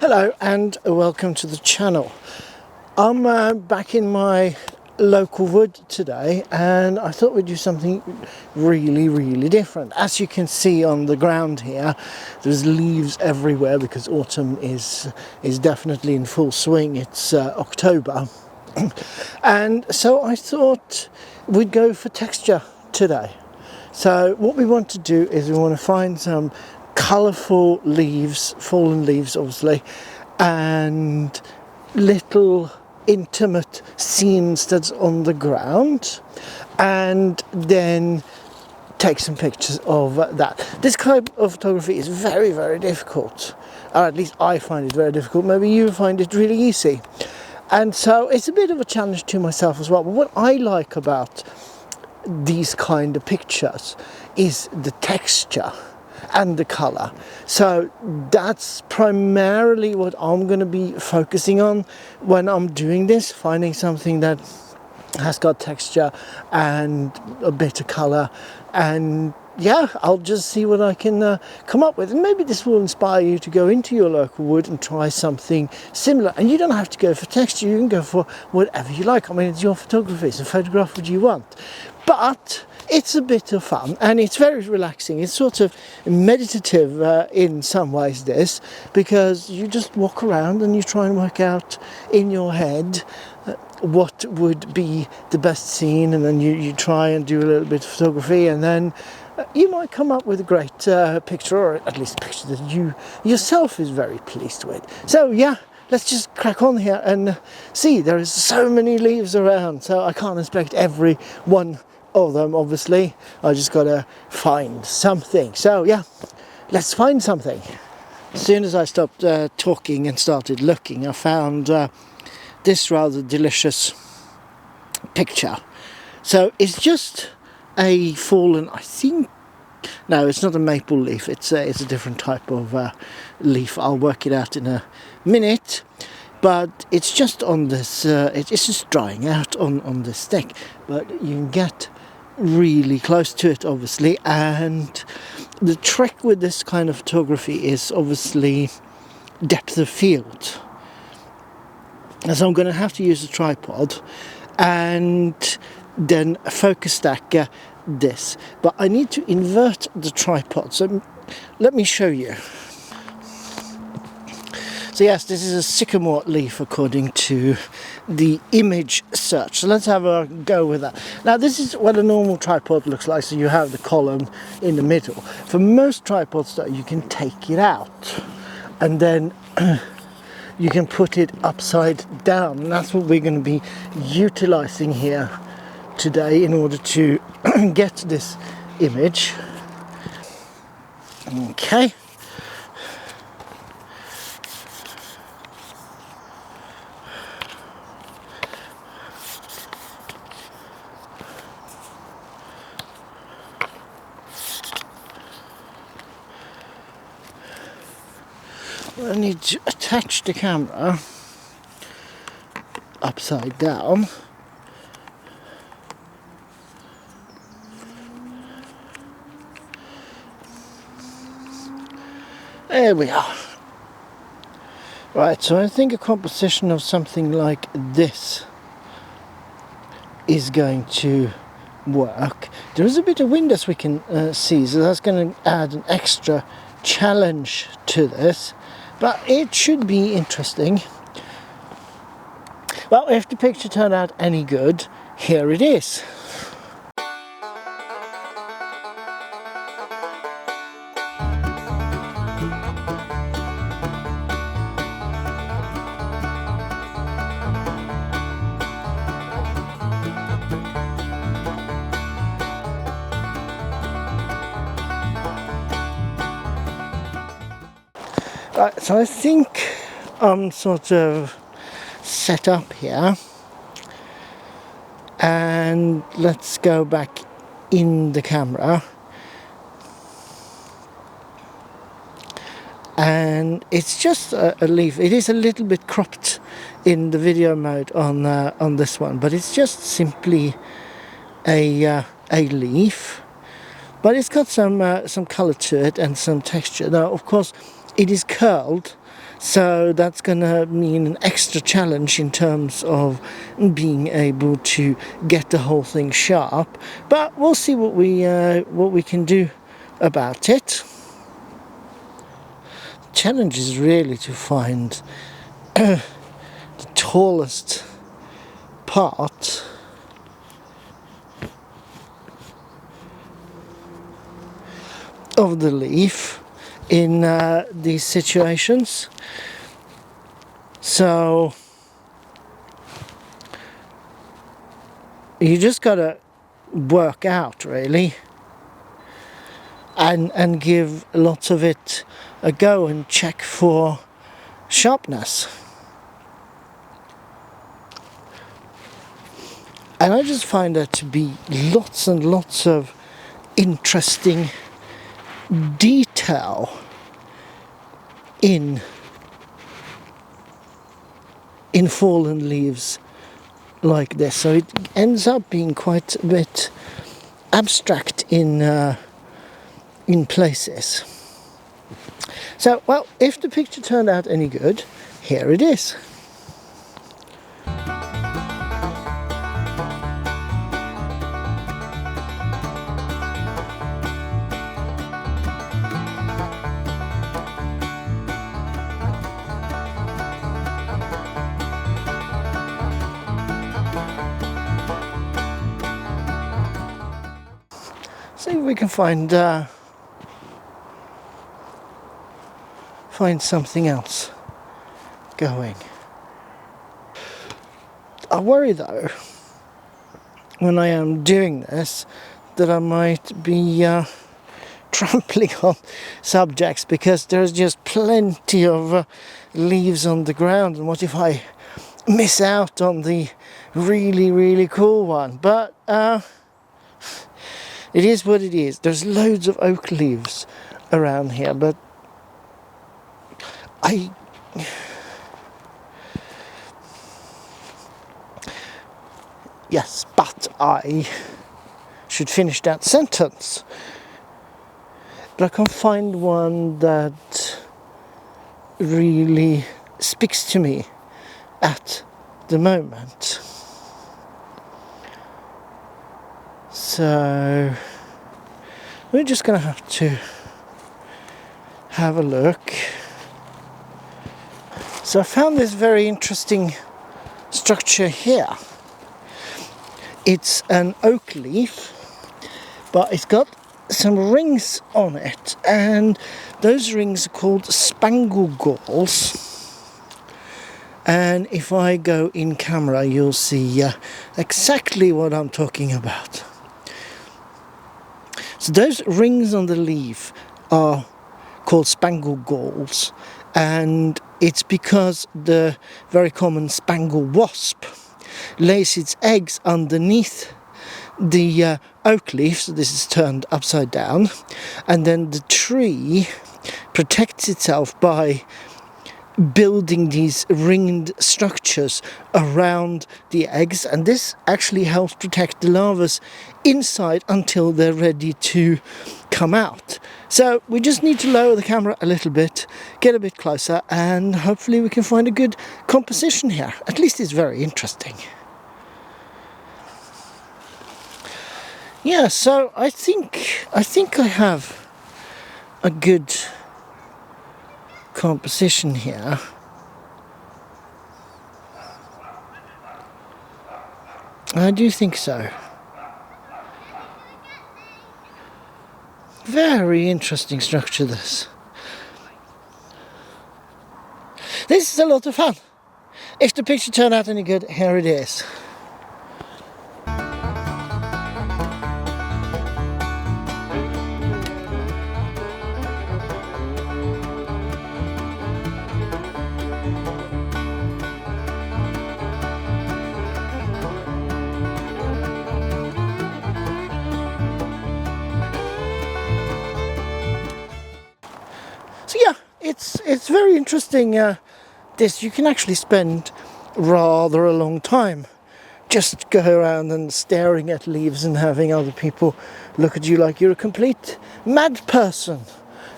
Hello and welcome to the channel. I'm back in my local wood today and I thought we'd do something really different. As you can see on the ground here, there's leaves everywhere because autumn is definitely in full swing. It's October and so I thought we'd go for texture today. So what we want to do is we want to find some colourful leaves, fallen leaves obviously, and little intimate scenes that's on the ground, and then take some pictures of that. This kind of photography is very difficult, or at least I find it very difficult. Maybe you find it really easy, and so it's a bit of a challenge to myself as well. But what I like about these kind of pictures is the texture and the color. So that's primarily what I'm going to be focusing on when I'm doing this, finding something that has got texture and a bit of color, and yeah, I'll just see what I can come up with, and maybe this will inspire you to go into your local wood and try something similar. And you don't have to go for texture, you can go for whatever you like. I mean, it's your photography, so photograph what you want, but it's a bit of fun and it's very relaxing. It's sort of meditative in some ways, this, because you just walk around and you try and work out in your head what would be the best scene, and then you try and do a little bit of photography, and then you might come up with a great picture, or at least a picture that you yourself is very pleased with. So yeah, let's just crack on here and see. There is so many leaves around, so I can't expect every one of them, obviously. I just gotta find something. So yeah, let's find something. As soon as I stopped talking and started looking, I found this rather delicious picture. So it's just a fallen, I think, no, it's not a maple leaf, it's a different type of leaf. I'll work it out in a minute, but it's just on this, it's just drying out on this stick, but you can get really close to it obviously. And the trick with this kind of photography is obviously depth of field. And so I'm going to have to use a tripod and then focus stack this, but I need to invert the tripod, so let me show you. So yes, this is a sycamore leaf according to the image search, so let's have a go with that. Now this is what a normal tripod looks like, so you have the column in the middle. For most tripods though, you can take it out and then you can put it upside down, and that's what we're going to be utilizing here today in order to get this image. Okay. I need to attach the camera upside down. There we are. Right, so I think a composition of something like this is going to work. There is a bit of wind as we can see, so that's going to add an extra challenge to this, but it should be interesting. Well, if the picture turned out any good, here it is. Right, so I think I'm sort of set up here, and let's go back in the camera, and it's just a leaf. It is a little bit cropped in the video mode on this one, but it's just simply a leaf, but it's got some colour to it and some texture. Now of course it is curled, So that's going to mean an extra challenge in terms of being able to get the whole thing sharp. But we'll see what we can do about it. The challenge is really to find the tallest part of the leaf in these situations. So you just gotta work out really and give lots of it a go and check for sharpness. And I just find there to be lots and lots of interesting detail in fallen leaves like this, so it ends up being quite a bit abstract in places. So, well, if the picture turned out any good, here it is. See if we can find something else going. I worry though, when I am doing this, that I might be trampling on subjects, because there's just plenty of leaves on the ground, and what if I miss out on the really, really cool one? But it is what it is. There's loads of oak leaves around here, but Yes, but I should finish that sentence. But I can't find one that really speaks to me at the moment. So we're just going to have to have a look. So I found this very interesting structure here. It's an oak leaf, but it's got some rings on it, and those rings are called spangle galls. And if I go in camera, you'll see exactly what I'm talking about. So those rings on the leaf are called spangle galls, and it's because the very common spangle wasp lays its eggs underneath the oak leaf, so this is turned upside down, and then the tree protects itself by building these ringed structures around the eggs, and this actually helps protect the larvae inside until they're ready to come out. So we just need to lower the camera a little bit, get a bit closer, and hopefully we can find a good composition here. At least it's very interesting. Yeah, so I think I have a good composition here. I do think so. Very interesting structure, this. This is a lot of fun. If the picture turned out any good, here it is. So yeah, it's very interesting. This, you can actually spend rather a long time just go around and staring at leaves and having other people look at you like you're a complete mad person.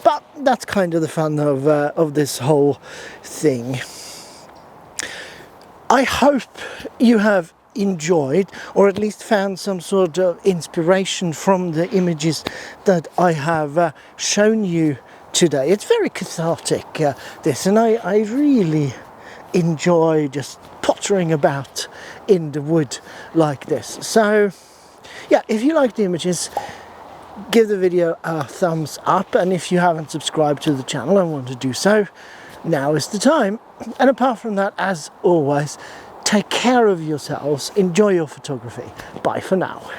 But that's kind of the fun of this whole thing. I hope you have enjoyed, or at least found some sort of inspiration from the images that I have shown you today. It's very cathartic, this, and I really enjoy just pottering about in the wood like this. So yeah, if you like the images, give the video a thumbs up, and if you haven't subscribed to the channel and want to do so, now is the time. And apart from that, as always, take care of yourselves, enjoy your photography. Bye for now.